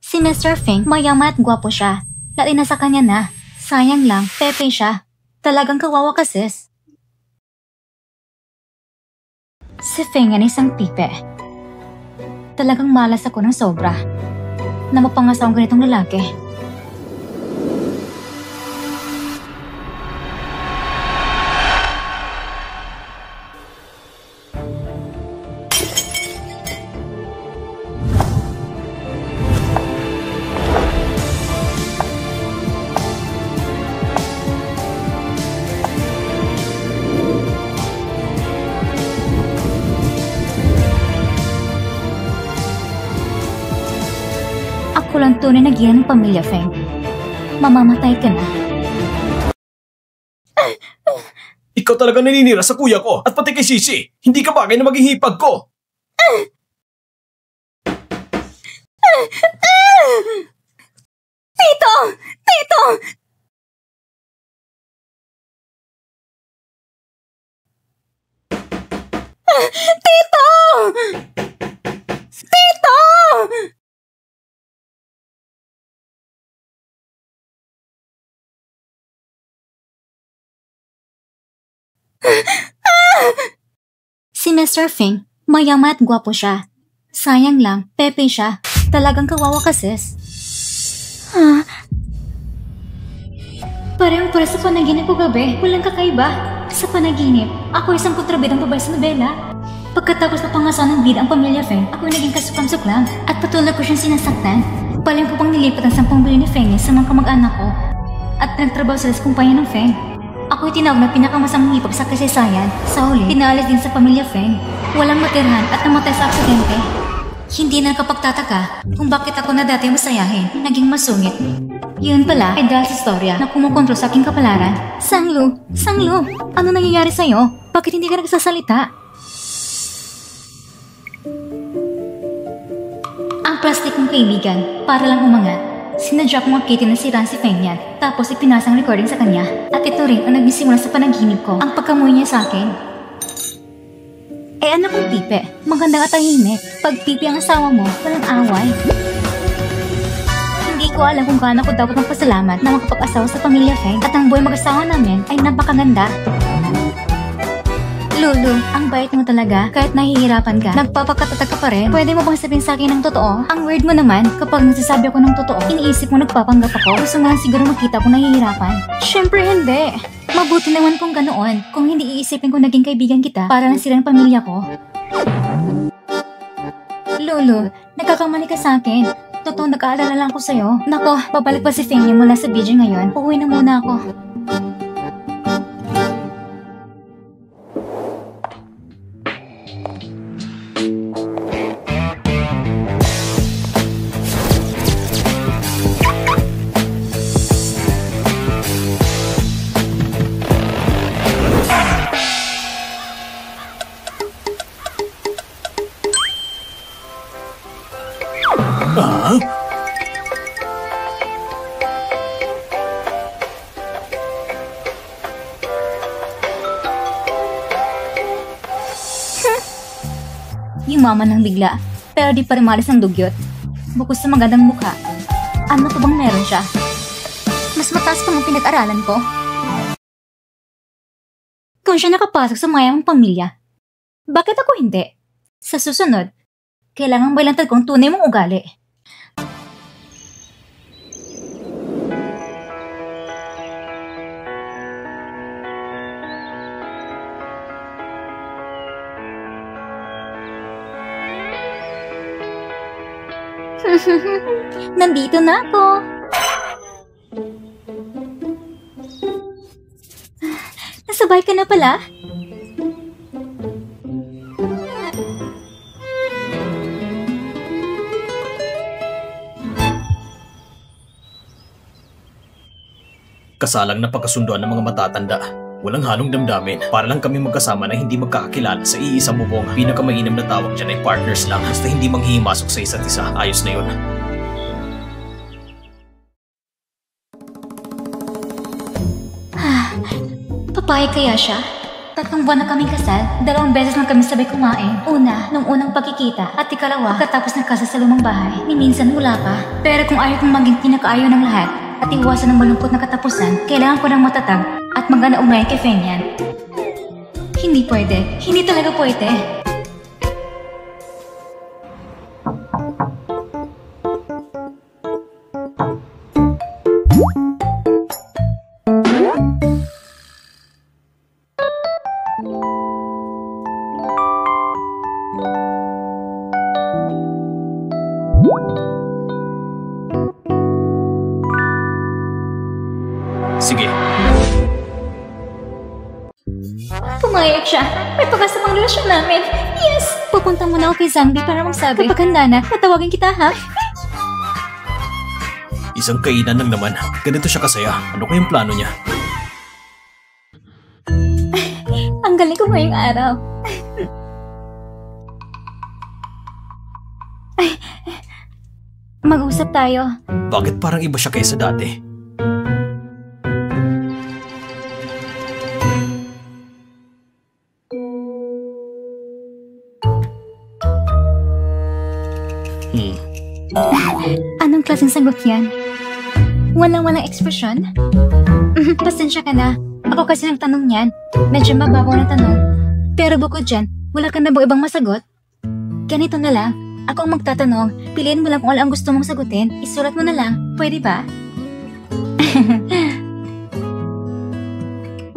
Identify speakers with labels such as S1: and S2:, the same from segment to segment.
S1: Si Mr. Feng, mayaman at gwapo siya. Lati na sa kanya na. Sayang lang, pepe siya. Talagang kawawa ka, sis. Si Feng yan isang pipe. Talagang malas ako ng sobra na mapangasaw ang ganitong lalaki. Ako lang tunay na gina ng pamilya, Feng. Mamamatay ka na.
S2: Ikaw talaga naninira sa kuya ko at pati kay Sisi. Hindi ka bagay na maging hipag ko.
S1: Tito! Tito! Tito! Tito! Si Mr. Feng, mayaman at gwapo siya. Sayang lang, pepe siya. Talagang kawawa ka, sis. Parehong sa panaginip ko gabi, walang kakaiba. Sa panaginip, ako isang kontrabidang babae sa nobela. Pagkatapos na pangasawa ng bida ang pamilya Feng, ako naging kasukam-suklam at patuloy ko siyang sinasaktan. Palim ko pang nilipat ang 10 bilyon ni Feng sa mga kamag-anak ko at nagtrabaho sila sa kumpanya ng Feng. Ako'y tinawag na pinakamasamang hipag sa kasaysayan. Sa huli, pinaalis din sa pamilya Feng. Walang matirhan at namatay sa aksidente. Hindi na nakapagtataka kung bakit ako na dati masayahin, naging masungit. Yun pala ay dahil sa istorya na kumukontrol sa aking kapalaran. Sanglu! Sanglu! Ano nangyayari sa'yo? Bakit hindi ka nagsasalita? Ang plastic kong kaibigan, para lang umangat. Sinadya kong akitin na siraan si Feng yan, tapos ipinasang recording sa kanya. At ito rin ang nagsimula sa panaginip ko, ang pagkamuhi niya sa akin. Ano kung pipe? Magandang at tahimik. Pag pipe ang asawa mo, walang away. Hindi ko alam kung gaano ko dapat magpasalamat na makapag-asawa sa pamilya Feng at ang buhay mag-asawa namin ay napakaganda. Lulu, ang bait mo talaga. Kahit nahihirapan ka, nagpapakatatag ka pa rin. Pwede mo bang sabihin sa akin ng totoo? Ang weird mo naman, kapag nagsasabi ako ng totoo, iniisip mo nagpapanggap ako. Gusto mo lang siguro makita kung nahihirapan. Syempre hindi. Mabuti naman kung ganoon. Kung hindi iisipin ko naging kaibigan kita, para lang silang pamilya ko. Lulu, nagkakamali ka sa akin. Totoo, nag-aalala lang ko sa'yo. Nako, babalik pa si Feng mula sa video ngayon. Uuwi na muna ako. Yumaman ng bigla, pero di pa rin malis ng dugyot. Bukod sa magandang mukha, ano to bang meron siya? Mas mataas pa ang pinag-aralan ko. Kung siya nakapasok sa mayamang pamilya, bakit ako hindi? Sa susunod, kailangang bailantad ko ang tunay mong ugali. Nandito na ako. Nasabay ka na pala?
S2: Kasalang na pagkasunduan ng mga matatanda. Walang halong damdamin. Para lang kami magkasama na hindi magkakakilala sa iisang bubong. Pinakamainam na tawag dyan ay partners lang. Basta hindi manghihimasok sa isa't isa. Ayos na yun.
S1: Papayag kaya siya? 3 buwan na kaming kasal, 2 beses lang kami sabay kumain. Una, nung unang pagkikita, at ikalawa, pagkatapos ng kasal sa lumang bahay. Ni minsan wala pa. Pero kung ayaw kong maging pinakaayaw ng lahat, at iwasan ng malungkot na katapusan, kailangan ko ng matatag at maganda umayan kay Fenyan. Hindi pwede. Hindi talaga pwede.
S2: Sige.
S1: Pumayag siya. May pag-asa pang relasyon namin. Yes! Pupunta muna ako kay Zangbi para magsabi. Kapag handa na, tatawagin kita ha?
S2: Isang kainan lang naman. Ganito siya kasaya. Ano kayang plano niya?
S1: Ang galing ko ngayong araw. Mag-usap tayo.
S2: Bakit parang iba siya kaysa dati?
S1: Anong klaseng sagot yan? Walang ekspresyon? Pasensya ka na. Ako kasi nagtanong yan. Medyo mababaw na tanong. Pero bukod dyan, wala ka na ba ibang masagot? Ganito na lang. Ako ang magtatanong. Piliin mo lang kung ano ang gusto mong sagutin. Isulat mo na lang. Pwede ba?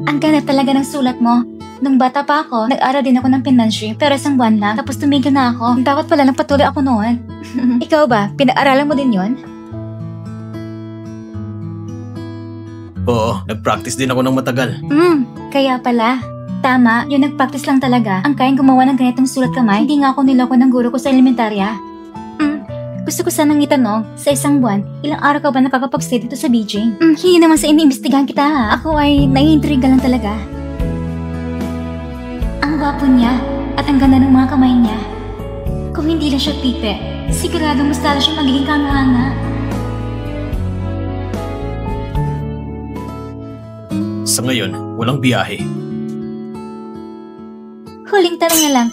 S1: Ang ganda talaga ng sulat mo. Nung bata pa ako, nag-aral din ako ng financial pero 1 buwan lang, tapos tumigil na ako. Dapat pala nagpatuloy ako noon. Ikaw ba? Pinag-aralan mo din yon?
S2: Oo, nag-practice din ako ng matagal.
S1: Kaya pala. Tama, yung nag-practice lang talaga. Ang kayang gumawa ng ganitong sulat kamay, hindi nga ako niloko ng guro ko sa elementarya. Gusto ko sanang itanong, sa 1 buwan, ilang araw ka ba nakakapag-stay dito sa Beijing? Hindi naman sa iniimbestigahan kita ha. Ako ay naiintriga lang talaga. Ang gwapo niya at ang ganda ng mga kamay niya. Kung hindi lang siya pipe, siguradong mas lalo siya magiging kanganga.
S2: Sa ngayon, walang biyahe.
S1: Huling tanong na lang.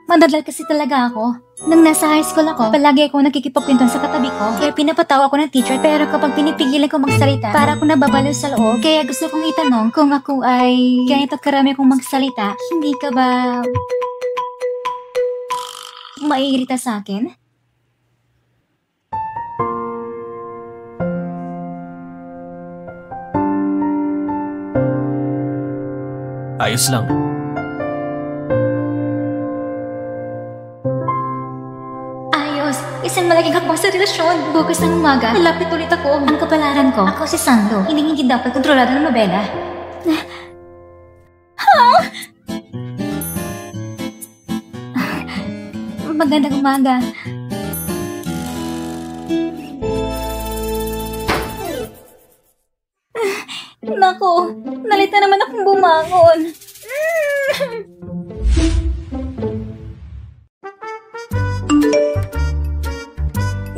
S1: Madadal kasi talaga ako. Nung nasa high school ako, palagi ako nakikipagpintuan sa katabi ko. Kaya pinapatawa ako ng teacher, pero kapag pinipigilan ko magsalita, para ako nababaliw sa loob. Kaya gusto kong itanong kung ako ay ganito karami akong magsalita, hindi ka ba maiirita sa akin?
S2: Ayos lang.
S1: Isang malaking hakbang sa relasyon. Bukas ng umaga, nalapit ulit ako. Ang kapalaran ko, ako si Sando. Hindi dapat kontrolado ng nobela. Magandang umaga. Nako, nalita naman akong bumangon.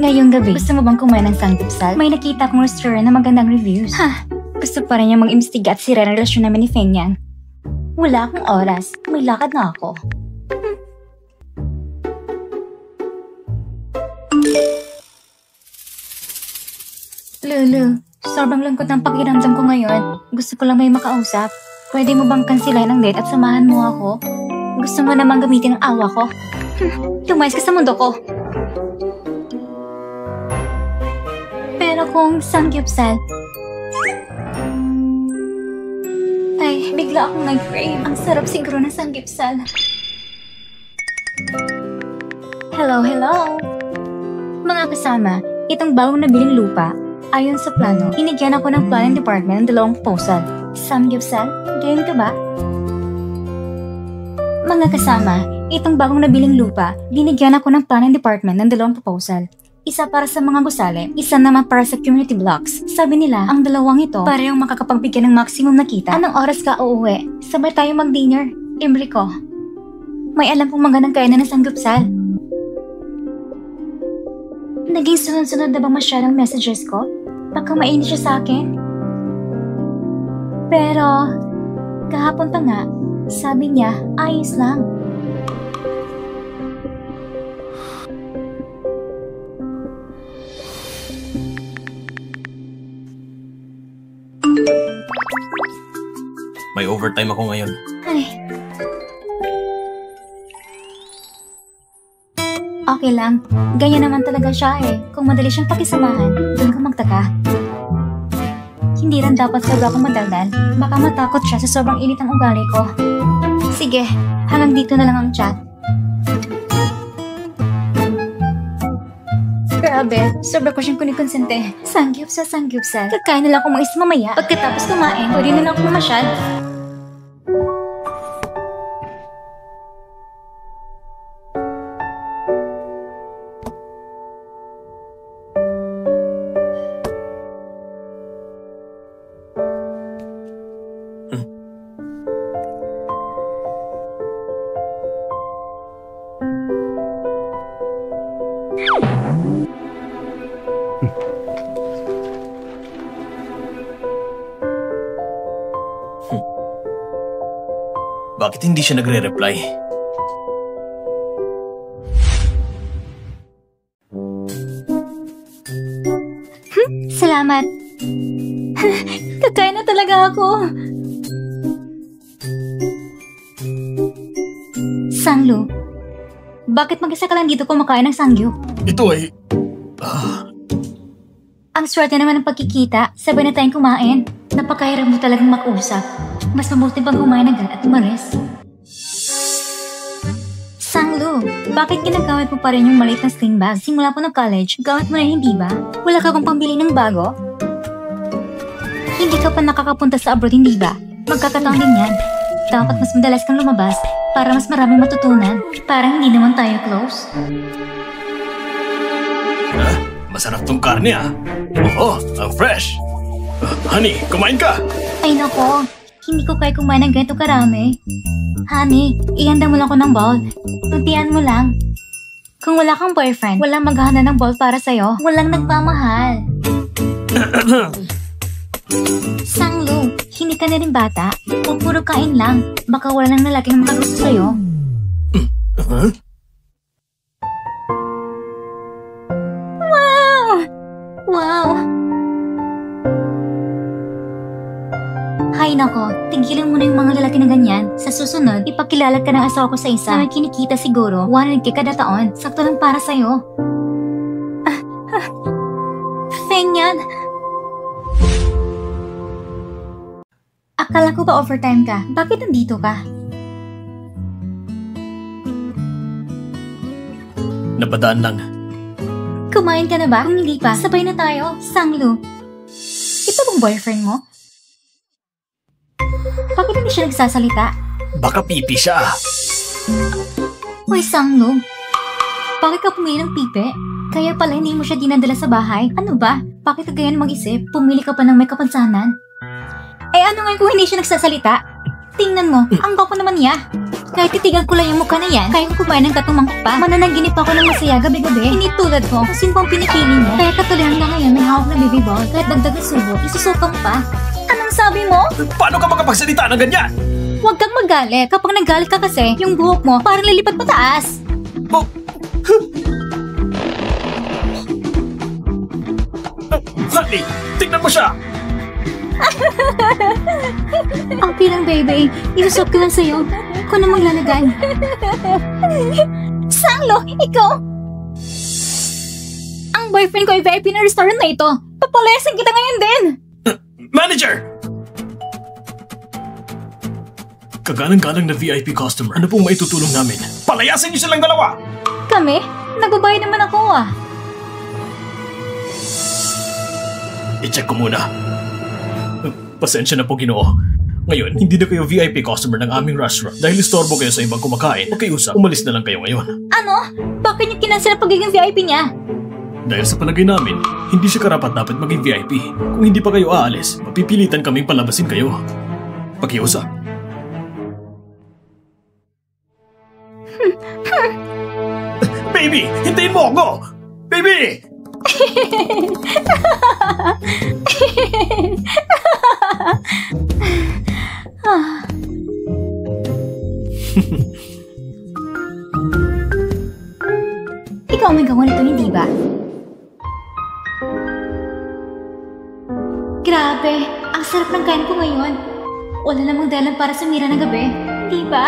S1: Ngayong gabi, gusto mo bang kumain ng sanggipsal? May nakita akong restaurant na magandang reviews. Gusto pa rin niya mag-imbestiga at sira ang relasyon namin ni Fenyan. Wala akong oras. May lakad na ako. Lulu, sobrang lungkot ng pakiramdam ko ngayon. Gusto ko lang may makausap. Pwede mo bang kansilahin ang date at samahan mo ako? Gusto mo namang gamitin ang awa ko? Lumayas ka sa mundo ko. Pero kung sanggipsal, ay, bigla akong nag-crave. Ang sarap siguro ng sanggipsal. Hello. Mga kasama, itong bagong nabiling lupa, ayon sa plano, inigyan ako ng planning department ng 2 proposal. Sanggipsal, gayon ka ba? Mga kasama, itong bagong nabiling lupa, binigyan ako ng planning department ng 2 proposal. Isa para sa mga gusali, isa naman para sa community blocks. Sabi nila, ang 2 ito parehong makakapagbigyan ng maximum na kita. Anong oras ka uuwi? Sabay tayo mag-dinner. Libre ko. May alam kong magandang kainan ng sanggupsal. Naging sunod-sunod na ba masyadong messages ko? Baka mainit siya sa akin? Pero, Kahapon pa nga, sabi niya, ayos lang.
S2: May overtime ako ngayon.
S1: Ay. Okay lang. Ganyan naman talaga siya eh. Kung madali siyang pakisamahan, doon ka magtaka. Hindi rin dapat sobra akong madaldal. Baka matakot siya sa sobrang init ng ugali ko. Sige, hanggang dito na lang ang chat. Grabe, sobra ko siyang kunikonsente. Sangyupsal. Kakain na lang akong mais mamaya. Pagkatapos kumain, pwede na lang akong mamasyal.
S2: Bakit hindi siya nagre-reply?
S1: Salamat. Kakain na talaga ako. Sanglo, bakit mag-isa ka lang dito kumakain ng sangyup?
S2: Ito ay...
S1: Ang swerte naman ng pagkikita, sabay na tayong kumain. Napakahirap mo talagang mag-usap. Mas mabuti pang kumain agad at umalis. Sanglo, bakit ginagamit mo pa rin yung maliit na sling bag? Simula po ng college, gamit mo na hindi ba? Wala ka bang pambili ng bago? Hindi ka pa nakakapunta sa abroad, hindi ba? Magkakataon din yan. Dapat mas madalas kang lumabas para mas maraming matutunan. Parang hindi naman tayo close.
S2: Masarap tong karne Oo, ang fresh. Honey, kumain ka!
S1: Ay nako, hindi ko kaya kumain ng ganito karami. Honey, ihanda mo lang ko ng bowl. Tuntian mo lang. Kung wala kang boyfriend, walang maghahanda ng bowl para sa'yo. Walang nagpamahal. Sanglo, hindi ka na rin bata. O puro kain lang. Baka wala nang lalaking makagusto sa'yo. Wow! Hay nako, tigilan mo na yung mga lalaki na ganyan. Sa susunod, ipakilala ka ng asawa ko sa isa na may kinikita siguro 100k kada taon. Sakto lang para sa'yo. Feng yan. Akala ko ba overtime ka? Bakit nandito ka?
S2: Napadaan lang.
S1: Kumain ka na ba? Kung hindi pa, sabay na tayo. Sanglo. Ito bang boyfriend mo? Bakit hindi siya nagsasalita?
S2: Baka pipi siya.
S1: Uy, Sanglo. Bakit ka pumili ng pipi? Kaya pala hindi mo siya dinadala sa bahay. Ano ba? Bakit ka ganyan mag-isip? Pumili ka pa ng may kapansanan? Eh ano ngayon kung hindi siya nagsasalita? Tingnan mo, ang gwapo naman niya. Kahit titigan ko lang yung mukha na yan, kaya ko kumain ng katumangkok pa. Mananaginip ako ng masaya gabi-gabi. Hindi tulad ko kung sino pang pinipili mo. Kaya katuloy hanggang ngayon may hawak na baby ball. Kahit dagdag na subo, isusuka mo pa. Anong sabi mo?
S2: Paano ka makapagsalita ng ganyan?
S1: Huwag kang magalit. Kapag nagalit ka kasi, yung buhok mo parang lilipat pataas.
S2: Oh. Honey, tingnan mo siya!
S1: Okay lang, baby. Isusok ko lang sa'yo. Ako na maglalagay. Sanglo, ikaw! Ang boyfriend ko ay VIP na restaurant na ito. Papalayasin kita ngayon din!
S2: Manager! Kagalang-galang na VIP customer. Ano pong maitutulong namin? Palayasin niyo silang dalawa!
S1: Kami? Nagbabayad naman ako
S2: I-check ko muna. Pasensya na po, Ginoo. Ngayon, hindi na kayo VIP customer ng aming restaurant. Dahil istorbo kayo sa ibang kumakain, pakiusap, umalis na lang kayo ngayon.
S1: Ano? Bakit niyo kinansel ang pagiging VIP niya?
S2: Dahil sa palagay namin, hindi siya karapat-dapat maging VIP. Kung hindi pa kayo aalis, mapipilitan kaming palabasin kayo. Pakiusap. Baby! Hintayin mo ako! Baby!
S1: Ikaw may gawa nito, hindi ba? Grabe, ang sarap ng kain ko ngayon. Wala namang dahilan para sumira ng gabi, hindi ba?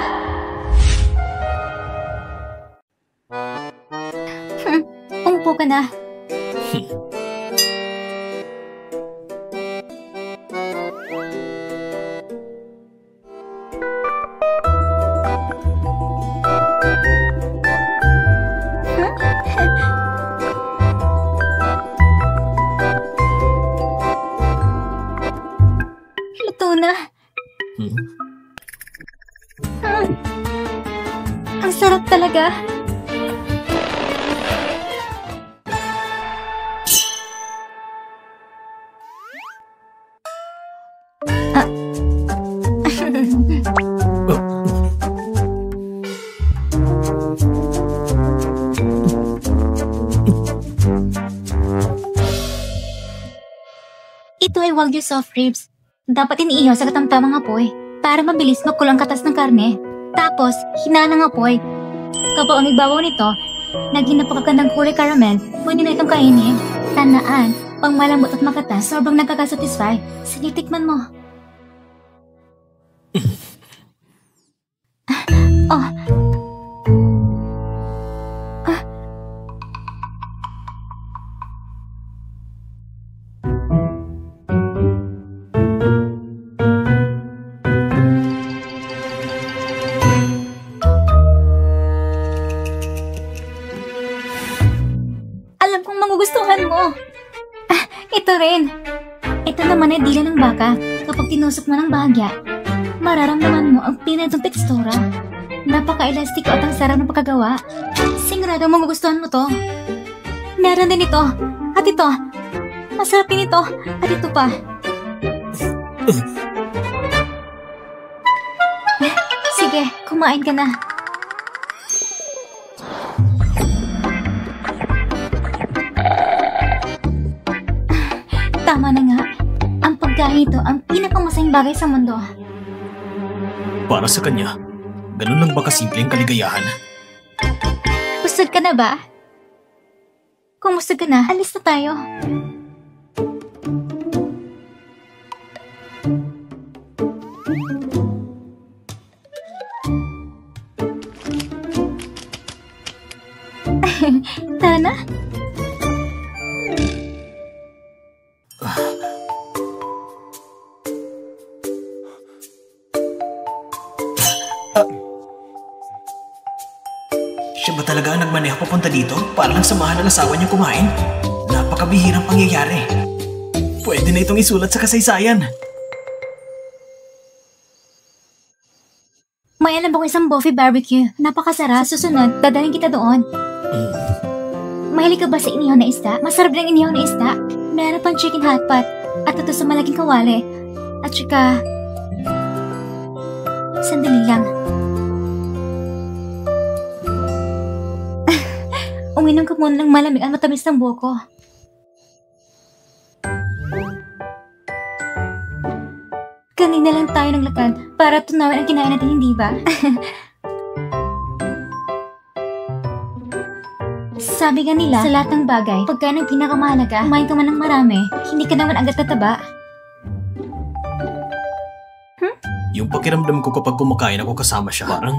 S1: Umupo ka na. Luto na. Ang sarap talaga. Ito ay Wagyu soft ribs. Dapat iniihaw sa katamtamang apoy para mabilis makulang katas ng karne. Tapos, hinaan ng apoy. Kapag ang ibabaw nito, naging napakagandang kulay caramel, pwede na itong kainin. Tandaan, pang malambot at makatas, sobrang nagkakasatisfy. Sige, tikman mo. Oh. Alam kong magugustuhan mo. Ito rin. Ito naman ay dila ng baka. Kapag tinusok mo ng bahagya, mararamdaman mo ang pinatong tekstura. Napaka-elastiko at ang sarap ng pagkagawa. Sigurado magugustuhan mo to. Meron din ito. At ito. Masarap din ito. At ito pa. Sige, kumain ka na. Tama na nga. Ang pagkain ito ang pinakamasayang bagay sa mundo.
S2: Para sa kanya, ganun lang ba kasimple ang kaligayahan?
S1: Busog ka na ba? Kung busog ka na, alis na tayo. Tara na.
S2: Siya ba talaga ang nagmaneho papunta dito para lang samahan ng asawa niya kumain? Napakabihirang pangyayari. Pwede na itong isulat sa kasaysayan.
S1: May alam ako isang buffet barbecue. Napakasarap. Sa susunod, dadalhin kita doon. Mahilig ka ba sa inihaw na isda? Masarap lang inihaw na isda. Meron pang chicken hot pot at ito sa malaking kawali. At saka... Sandali lang. Uminom ka muna ng malamig at matamis ng buko. Kanina lang tayo naglakad para tunawin ang kinain natin, hindi ba? Sabi nga nila, sa lahat ng bagay, pagkain ang pinakamahalaga, kumain ka man ng marami, hindi ka naman agad tataba.
S2: Yung pakiramdam ko kapag kumakain ako kasama siya, parang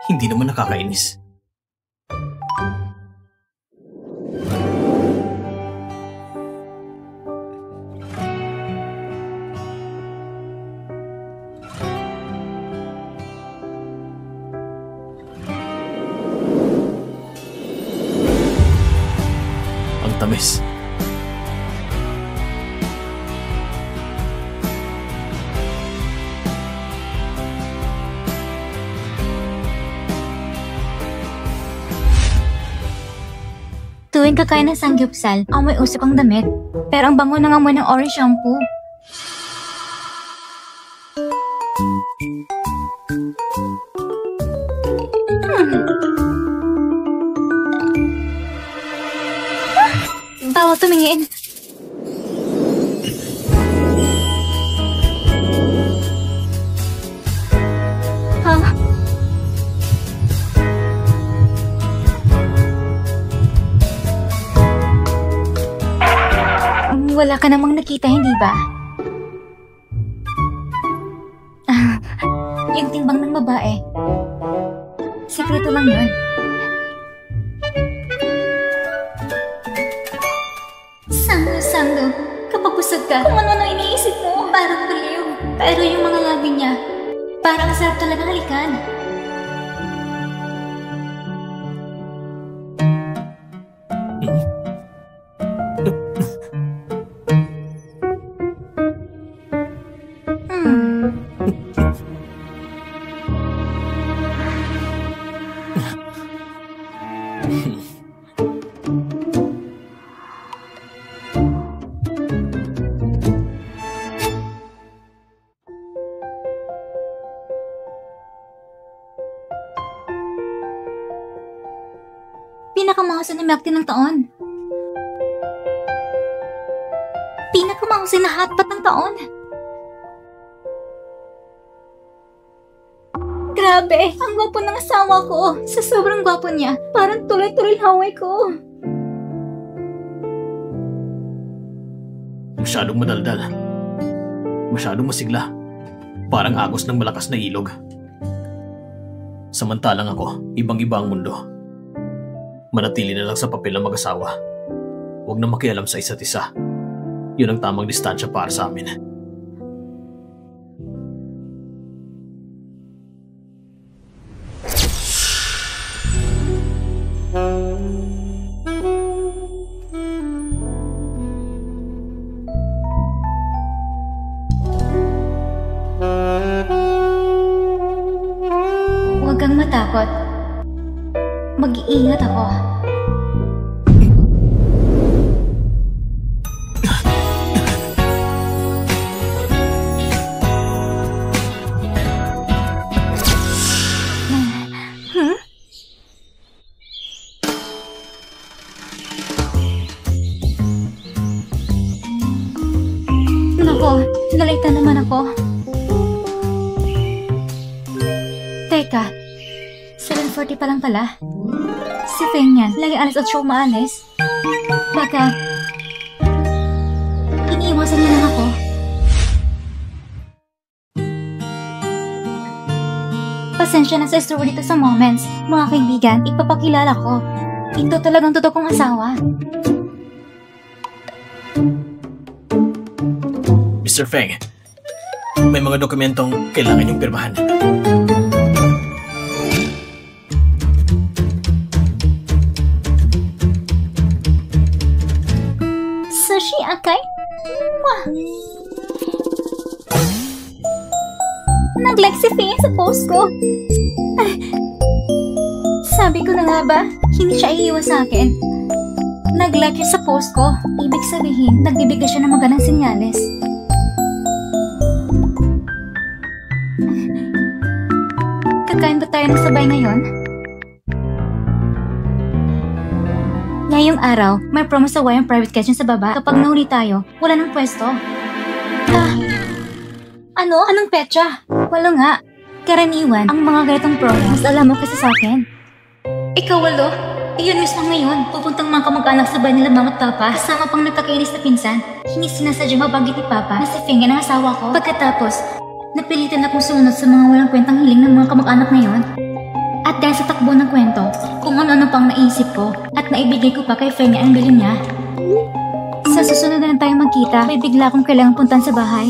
S2: hindi naman nakakainis. Ang tamis.
S1: Tuwing kakain ng sangyupsal, amoy usok ang damit. Pero ang bango ng amoy ng orange shampoo. Bawal tumingin. Ha? Wala ka namang nakita, hindi ba? Yung timbang ng babae. Sikreto lang yun. Sanglo, kapag busog ka, kung ano iniisip mo, parang baliw. Pero yung mga labi niya, parang sarap talaga halikan. Pinakamahusay na acting ng taon. Pinakamahusay na hotpot ng taon. Grabe, ang gwapo ng asawa ko. Sa sobrang gwapo niya, parang tuloy-tuloy haway ko.
S2: Masyadong madaldal. Masyadong masigla. Parang agos ng malakas na ilog. Samantalang ako, ibang-iba ang mundo. Manatili na lang sa papel ng mag-asawa. Huwag na makialam sa isa't isa. Yun ang tamang distansya para sa amin.
S1: Huwag kang matakot. Mag-iingat ako. Nako, nalita naman ako. Teka, 7:40 pa lang pala. Si Feng yan, lagi alas at siya umaalis. Baka, iniiwasan niya lang ako. Pasensya na sa story dito sa Moments. Mga kaibigan, ipapakilala ko. Ito talagang totoo kong asawa.
S2: Mr. Feng, may mga dokumentong kailangan niyong pirmahan.
S1: Sashi Akai? Mwah! Nag-like si Feng sa post ko. Sabi ko na nga ba, hindi siya iiwas sa akin. Nag-like siya sa post ko. Ibig sabihin, nagbibigay siya ng magandang senyales. Kakain ba tayo ng sabay ngayon? Ngayong araw, may promo sa Wayang Private Kitchen sa baba. Kapag nahuli tayo, wala ng pwesto. Ano? Anong petsa? Walo nga. Karaniwan, ang mga ganitong promos, alam mo kasi sa akin. Ikaw, Walo? Iyon mismo ngayon, pupuntang mga kamag-anak sa bahay nila Mama at Papa, kasama pang nagkakainis na pinsan. Hindi sinasadyang mabanggit ni Papa na si Feng ang asawa ko. Pagkatapos, napilitan akong sumunod sa mga walang kwentang hiling ng mga kamag-anak ngayon. At dahil sa takbo ng kwento, kung ano-ano pang naisip ko at naibigay ko pa kay Feng ang bilin niya. Sa susunod na lang tayo magkita, may bigla akong kailangang puntan sa bahay.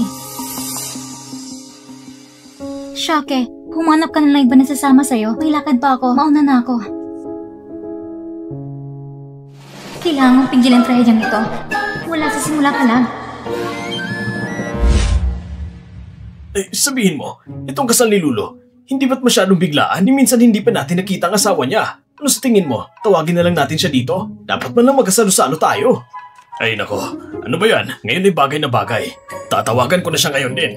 S1: Shake, humanap ka na lang iba na sasama sa'yo. May lakad pa ako, mauna na ako. Kailangan mong pigilan trahedyang ito. Wala sa simula pa lang.
S2: Sabihin mo, itong kasal ni Lulo, hindi ba't masyadong biglaan? Minsan hindi pa natin nakita ang asawa niya. Ano sa tingin mo? Tawagin na lang natin siya dito? Dapat man lang magkasalo-salo tayo. Ay nako, ano ba yan? Ngayon ay bagay na bagay. Tatawagan ko na siya ngayon din.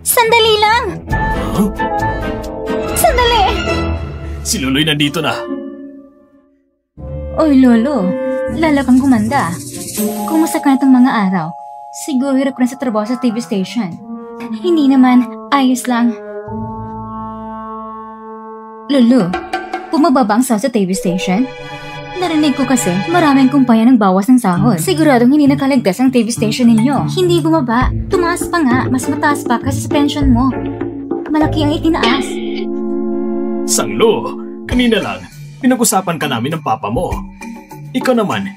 S1: Sandali lang!
S2: Huh?
S1: Sandali!
S2: Si Luloy nandito na.
S1: Oy, Lolo. Lala kang gumanda. Kumusta ka na itong mga araw? Siguro hirap ka na sa trabaho sa TV station. Hindi naman, ayos lang. Lolo, bumaba ba ang sahod sa TV station? Narinig ko kasi maraming kumpanya ng bawas ng sahod. Siguradong hindi nakaligtas ang TV station ninyo. Hindi bumaba. Tumaas pa nga. Mas mataas pa kasi sa pension mo. Malaki ang itinaas.
S2: Sanglo, kanina lang, pinag-usapan ka namin ng papa mo. Ikaw naman,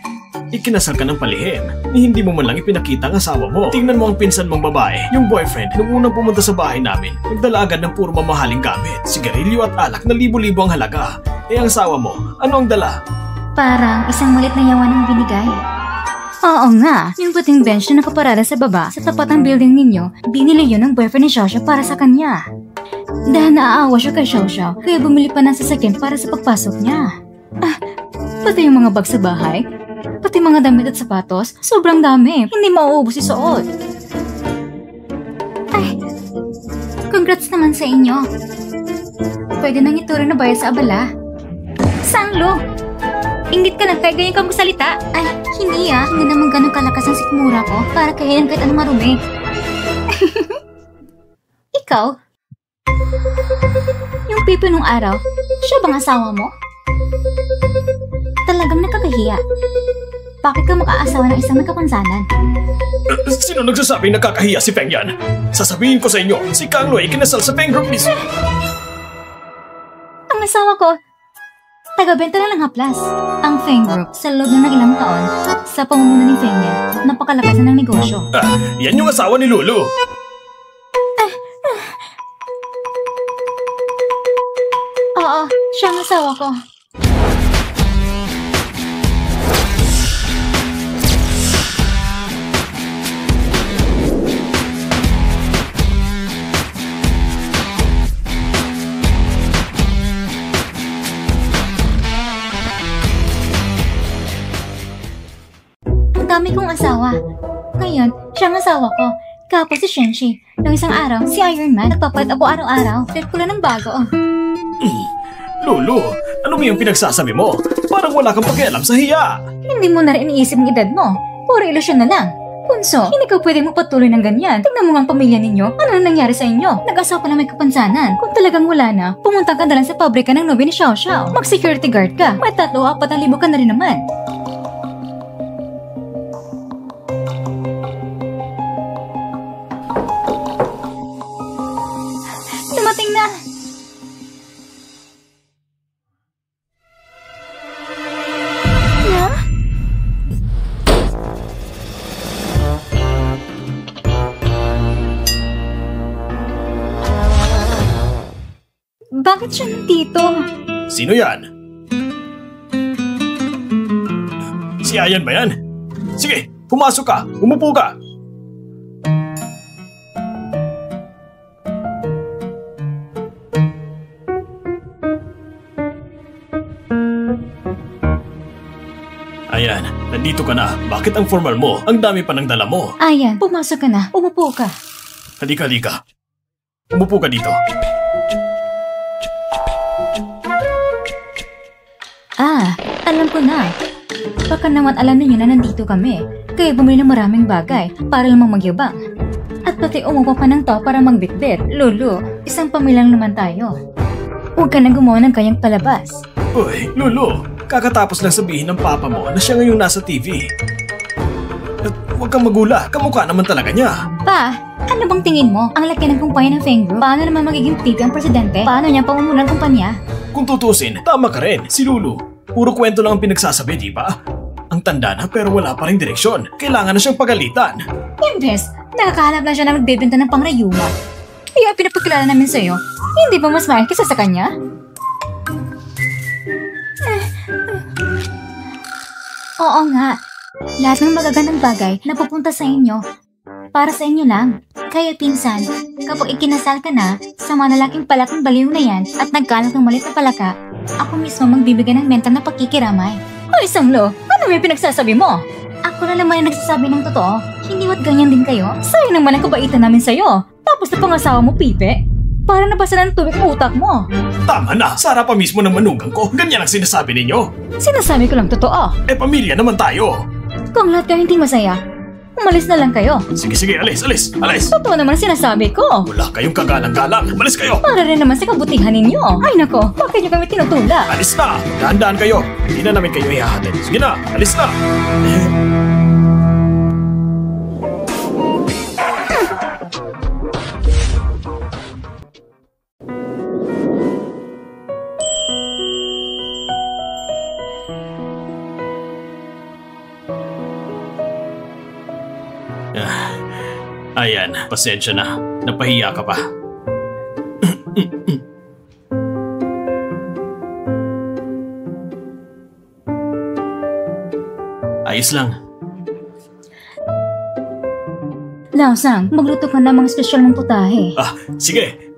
S2: ikinasal ka ng palihim. Hindi mo man lang ipinakita ang asawa mo. Tingnan mo ang pinsan mong babae, yung boyfriend. Nung unang pumunta sa bahay namin, nagdala agad ng puro mamahaling gamit. Sigarilyo at alak na libo-libo ang halaga. Eh ang asawa mo, ano ang dala?
S1: Parang isang malit na yawan ang binigay. Oo nga, yung puting bench na nakaparada sa baba, sa tapat ng building ninyo, binili yun ng boyfriend ni Xiaoxiao para sa kanya. Dahil naaawa siya kay Xiaoxiao, kaya bumili pa ng sasakyan para sa pagpasok niya. Pati yung mga bag sa bahay, pati mga damit at sapatos, sobrang dami, hindi mauubos isuot. Ay, congrats naman sa inyo. Pwede nang ituring na bayad sa abala. Sanglo! Ingit ka lang kaya ganyan kang magsalita. Ay, hindi Hindi naman ganun kalakas ang sikmura ko para kayanan kahit anong marumi. Ikaw? Yung pipi nung araw, siya bang asawa mo? Talagang nakakahiya. Bakit ka makaasawa ng isang nagkapansanan?
S2: Sino nagsasabing nakakahiya si Feng yan? Sasabihin ko sa inyo, si Kang Lui kinasal sa Feng Group mismo.
S1: Ang asawa ko, taga-benta na lang haplas. Ang Feng Group, sa loob ng ilang taon, sa pamumuno ni Feng Yan, napakalakas na ng negosyo.
S2: Yan yung asawa ni Lulu.
S1: Oo, siya ang asawa ko. Dami kong asawa. Ngayon, siya ang asawa ko. Kapos si Shenshi. Nung isang araw, si Iron Man nagpapalit ako araw-araw. Trip ko lang ng bago.
S2: Lulu, ano mo yung pinagsasabi mo? Parang wala kang pakialam sa hiya.
S1: Hindi mo na rin iniisip ang edad mo. Puro ilusyon na lang. Punso, hindi ka pwede magpatuloy ng ganyan. Tingnan mo nga ang pamilya ninyo. Ano na nangyari sa inyo? Nag-asawa pa lang may kapansanan. Kung talagang wala na, pumunta ka na lang sa pabrika ng nobya ni Xiaoxiao. Mag-security guard ka. May 3,000-4,000 ka na rin naman. Dumating na! Bakit siya nandito?
S2: Sino yan? Si Ayan ba yan? Sige, pumasok ka. Umupo ka. Ayan, nandito ka na. Bakit ang formal mo? Ang dami pa ng dala mo.
S1: Ayan, pumasok ka na. Umupo ka.
S2: Halika, halika. Umupo ka dito.
S1: Alam ko na. Baka naman alam niyo na nandito kami. Kaya bumili ng maraming bagay para lamang magyabang. At pati umupo pa ng tao para magbitbit. Lulu, isang pamilyang naman tayo. Huwag ka nang gumawa ng kayang palabas.
S2: Uy, Lulu, kakatapos lang sabihin ng papa mo na siya ngayong nasa TV. At huwag kang magula, kamukha naman talaga niya.
S1: Pa, ano bang tingin mo? Ang laki ng kumpanya ng Feng Group. Paano naman magiging TV ang presidente? Paano niya pamumunan ng kumpanya?
S2: Kung tutusin, tama ka rin, si Lulu. Puro kwento lang ang pinagsasabi, di ba? Ang tanda na pero wala pa rin direksyon. Kailangan na siyang pagalitan.
S1: Imbes, nakakahanap na siya na magbebenta ng pangrayuma. Kaya pinapagkilala namin sa'yo. Hindi ba mas mahal kaysa sa kanya? Oo nga. Lahat ng magagandang bagay na pupunta sa inyo. Para sa inyo lang. Kaya pinsan, kapag ikinasal ka na sa mga lalaking palakang baliw na yan at nagkalat ng malit na palaka, ako mismo magbibigay ng mental na pagkikiramay. Hoy, Sanglo! Ano may pinagsasabi mo? Ako na naman ang nagsasabi ng totoo. Hindi ba't ganyan din kayo? Sayang naman ang kabaitan namin sa'yo. Tapos na pangasawa mo, Pipe. Para nabasa na ng tubig utak mo.
S2: Tama na! Sara pa mismo ng manugang ko. Ganyan ang sinasabi ninyo.
S1: Sinasabi ko lang totoo.
S2: Eh, pamilya naman tayo.
S1: Kung lahat kayo hindi masaya, Umalis na lang kayo.
S2: Sige, alis.
S1: Totoo naman sinasabi ko.
S2: Wala kayong kagalang-galang. Umalis kayo!
S1: Para rin naman sa kabutihan ninyo. Ay nako, bakit niyo kami tinutulak?
S2: Alis na! Dahan-dahan kayo. Hindi na namin kayo ihahatid. Sige na, alis na! Ayan, pasensya na. Napahiya ka pa. Ayos lang.
S1: Laosang, magluto ka na mga espesyal ng putahe.
S2: Sige.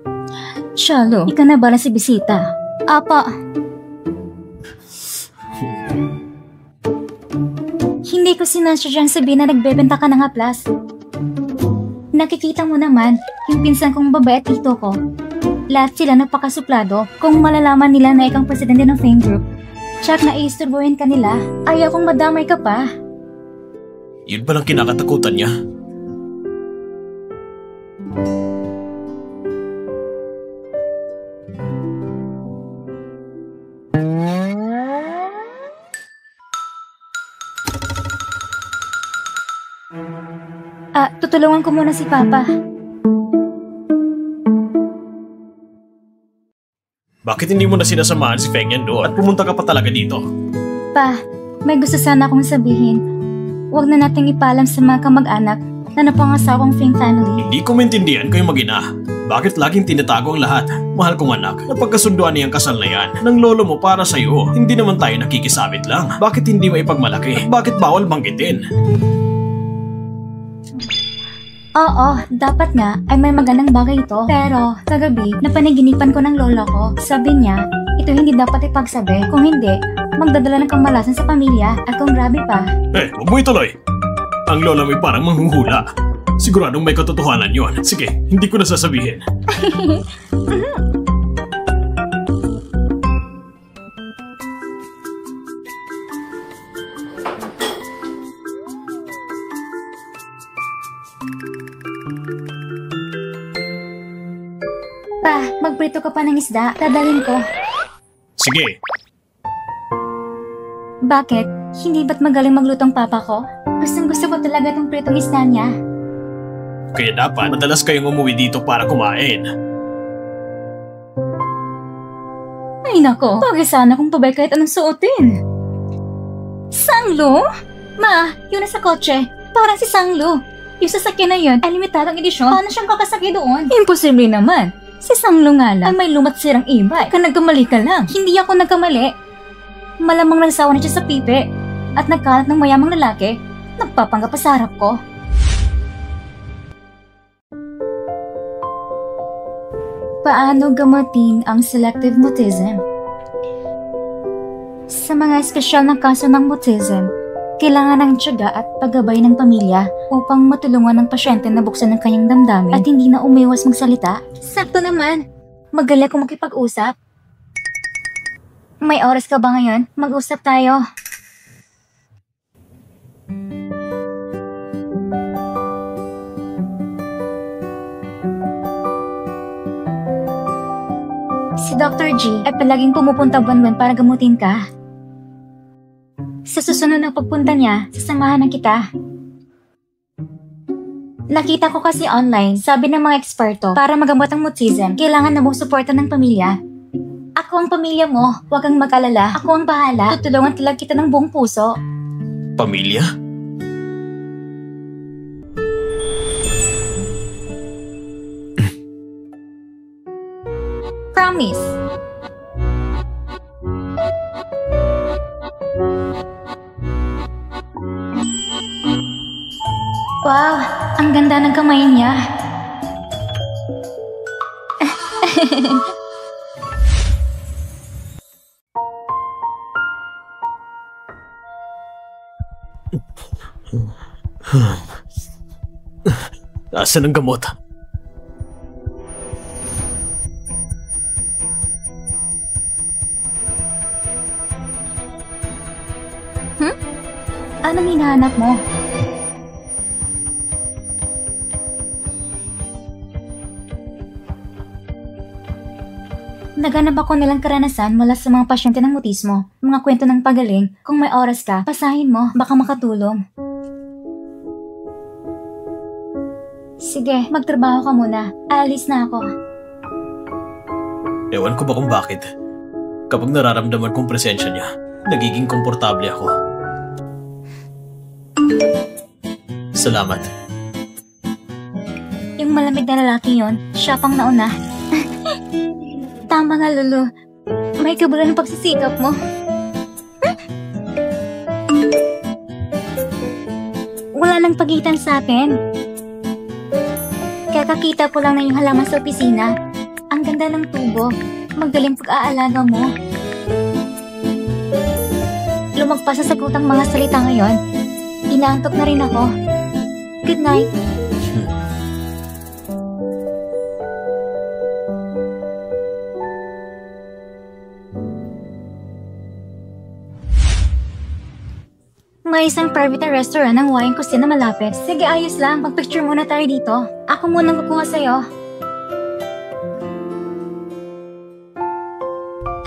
S1: Shalo, ika na bala si bisita. Apa. Hindi ko sinasadyang sabihin na nagbebenta ka ng haplas. Nakikita mo naman, yung pinsan kong babae at tito ko. Lahat sila napakasuplado kung malalaman nila na ikang presidente ng Fame Group. Tsak na iisturbuhin ka nila, ayaw kong madamay ka pa.
S2: Yun palang kinakatakutan niya.
S1: Tutulungan ko muna si Papa.
S2: Bakit hindi mo na sinasamahan si Feng Yan doon at pumunta ka pa talaga dito?
S1: Pa, may gusto sana akong sabihin. Huwag na nating ipalam sa mga kamag-anak na napangasawang Feng family.
S2: Hindi ko maintindihan kayong mag-ina. Bakit laging tinatago ang lahat? Mahal kong anak, napagkasunduan niyang kasal na yan ng lolo mo para sa'yo. Hindi naman tayo nakikisabit lang. Bakit hindi mo ipagmalaki? Bakit bawal banggitin?
S1: Oo, dapat nga ay may magandang bagay ito. Pero, kagabi, napanaginipan ko ng lola ko. Sabi niya, ito hindi dapat ipagsabi. Kung hindi, magdadala ng kamalasan sa pamilya. At kung grabe pa.
S2: Huwag mo ituloy. Ang lola mo'y parang manghuhula. Siguradong may katotohanan yon. Sige, hindi ko na sasabihin.
S1: Pa, magprito ka pa ng isda. Dadalhin ko.
S2: Sige.
S1: Bakit? Hindi ba't magaling maglutong papa ko? Gustong gusto ko talaga itong pritong isda niya.
S2: Kaya dapat madalas kayong umuwi dito para kumain.
S1: Ay nako, bagay sana kung pabay kahit anong suotin. Sanglo? Ma, yun na sa kotse. Parang si Sanglo. Yung sasakyan na yun ay limitadong edisyon. Paano siyang kakasakay doon? Imposible naman. Si Sanglo nga lang ay may lumat sirang e-bike. Nagkamali ka lang. Hindi ako nagkamali. Malamang nagsawa na siya sa pipe at nagkalat ng mayamang lalaki. Nagpapanggap pa sa harap ko. Paano gamutin ang selective mutism? Sa mga espesyal na kaso ng mutism, kailangan ng tiyaga at paggabay ng pamilya upang matulungan ng pasyente na buksan ang kanyang damdamin at hindi na umiwas magsalita. Sakto naman. Magaling akong makipag-usap. May oras ka ba ngayon? Mag-usap tayo. Si Dr. G ay palaging pumupunta buwan-buwan para gamutin ka. Sa susunod na pagpunta niya, sasamahan na kita. Nakita ko kasi online, sabi ng mga eksperto, para magamot ang mutism, kailangan na mo suporta ng pamilya. Ako ang pamilya mo, huwag kang mag-alala. Ako ang bahala. Tutulungan talaga kita ng buong puso.
S2: Pamilya?
S1: Promise. Wow, ang ganda ng kamay niya.
S2: Asan ang gamot?
S1: Anong hinahanap mo? Naghanap ako nilang karanasan mula sa mga pasyente ng mutismo, mga kwento ng pagaling. Kung may oras ka, basahin mo, baka makatulong. Sige, magtrabaho ka muna. Aalis na ako.
S2: Ewan ko ba kung bakit. Kapag nararamdaman kong presensya niya, nagiging komportable ako. Salamat.
S1: Yung malamig na lalaki yon, siya pang nauna. Tama nga, Lulu. May kabula ng pagsisikap mo. Wala nang pagitan sa atin. Kakakita ko lang na yung halaman sa opisina. Ang ganda ng tubo. Magaling pag-aalaga mo. Lumagpas sa sagutang mga salita ngayon. Inaantok na rin ako. Good night. May isang private restaurant ng Hawaiian cuisine na malapit. Sige, ayos lang. Mag-picture muna tayo dito. Ako munang kukuha sa'yo.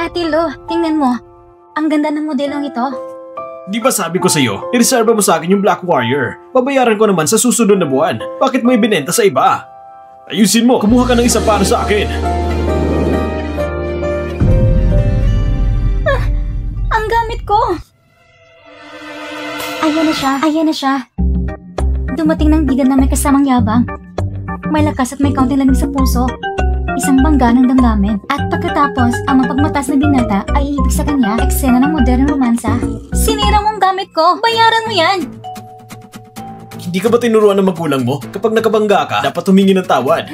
S1: Ate Lo, tingnan mo. Ang ganda ng modelong ito.
S2: Di ba sabi ko sa'yo, ireserba mo sa akin yung Black Warrior. Babayaran ko naman sa susunod na buwan. Bakit mo ibinenta sa iba? Ayusin mo, kumuha ka ng isa para sa akin.
S1: Ang gamit ko! Ayan na siya. Dumating ng bida na may kasamang yabang. May lakas at may kaunting lamig sa puso. Isang bangga ng damdamin. At pagkatapos, ang mapagmatas na binata ay iibig sa kanya, eksena ng modernong romansa. Sinira mong gamit ko! Bayaran mo yan!
S2: Hindi ka ba tinuruan ng magulang mo? Kapag nakabangga ka, dapat humingi ng tawad.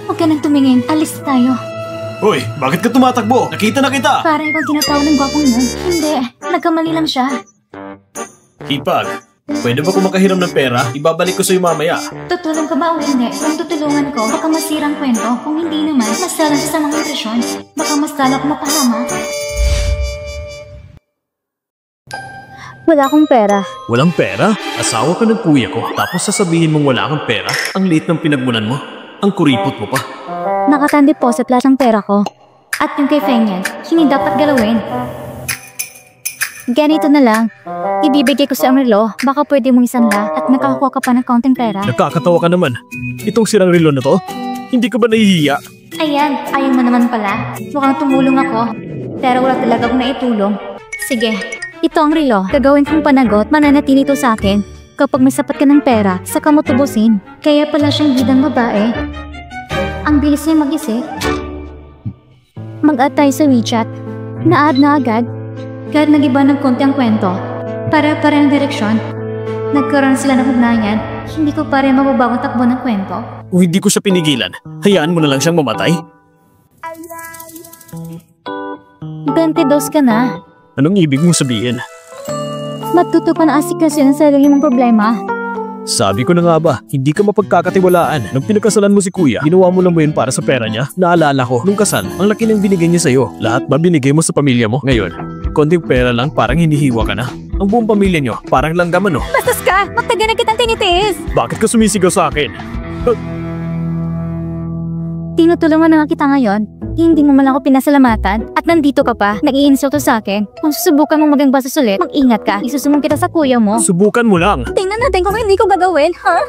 S1: Huwag ka nang tumingin. Alis tayo.
S2: Hoy, bakit ka tumatakbo? Nakita na kita!
S1: Parang ikaw tinatawag ng gwapong yun. Hindi, nagkamali lang siya.
S2: Hipag, pwede ba kung makahiram ng pera? Ibabalik ko sa'yo mamaya.
S1: Tutulong ka ba o hindi? Kung tutulungan ko, baka masirang kwento. Kung hindi naman, mas lalo sa mga impresyon. Baka mas lalo ako mapahama. Wala akong pera.
S2: Walang pera? Asawa ka ng kuya ko, tapos sasabihin mong wala kang pera? Ang liit ng pinagmulan mo. Ang kuripot mo pa.
S1: Nakaka-deposit lahat ng pera ko. At yung kay Feng yan, hindi dapat galawin. Ganito na lang. Ibibigay ko sa relo, baka pwede mong isanla at nakakakuha ka pa ng kaunting pera.
S2: Nakakatawa ka naman. Itong sirang relo na to, hindi ka ba nahihiya?
S1: Ayan, ayaw mo naman pala. Mukhang tumulong ako. Pero wala talaga akong naitulong. Sige, ito ang relo. Gagawin kong panagot, mananatili ito sa akin. Kapag may sapat ka ng pera, saka mo tubusin. Kaya pala siyang bidang babae. Ang bilis niya mag-isip. Mag-add tayo sa WeChat. Na-add na agad. Kahit nag-iba ng konti ang kwento. Pare-pare ang direksyon. Nagkaroon sila ng ugnayan. Hindi ko pare mababagong takbo ng kwento.
S2: Kung hindi ko siya pinigilan, hayaan mo na lang siyang mamatay?
S1: 22 ka na.
S2: Anong ibig mong sabihin?
S1: Matuto ka na asikasin ang sarili mong problema.
S2: Sabi ko na nga ba, hindi ka mapagkakatiwalaan. Nung pinagkasalan mo si kuya, ginawa mo lang ba yun para sa pera niya? Naalala ko, nung kasal, ang laki ng binigay niya sa'yo. Lahat ba binigay mo sa pamilya mo? Ngayon, konting pera lang, parang hinihiwa ka na. Ang buong pamilya niyo, parang langgaman no?
S1: Bastos ka! Magtaga na kitang tinitiis!
S2: Bakit ka sumisigaw sa akin?
S1: Tinutulungan na nga kita ngayon. Hindi mo man ako pinasalamatan at nandito ka pa, nag-iinsulto sa akin. Kung susubukan mong maging bastos ulit, mag-ingat ka. Isusumong kita sa kuya mo.
S2: Subukan mo lang.
S1: Tingnan natin kung hindi ko gagawin, ha?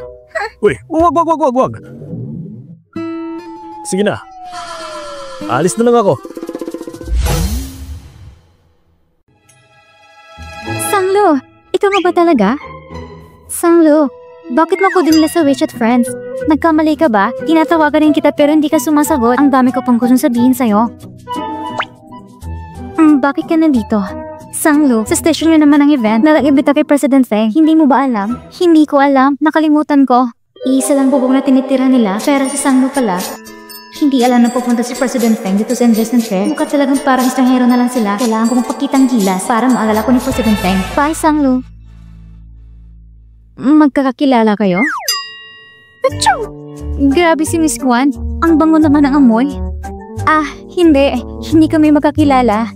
S2: Uy, wag. Sige na. Alis na lang ako.
S1: Sanglo, ikaw nga ba talaga? Sanglo, bakit mo ko dinala sa WeChat friends? Nagkamali ka ba? Tinatawagan rin kita pero hindi ka sumasagot. Ang dami ko pang gustong sabihin sa'yo. Bakit ka nandito? Sanglo, sa station nyo naman ang event na nag-imbita kay President Feng. Hindi mo ba alam? Hindi ko alam. Nakalimutan ko. Iisa lang bubong na tinitira nila. Pero si Sanglo pala. Hindi alam na pupunta si President Feng dito sa investment fair. Mukha talagang parang estranghero na lang sila. Kailangan ko magpakitang gilas para maalala ko ni President Feng. Bye, Sanglo. Magkakakilala kayo? Achoo! Grabe si Miss Kwan. Ang bango naman ng amoy. Hindi. Hindi kami magkakilala.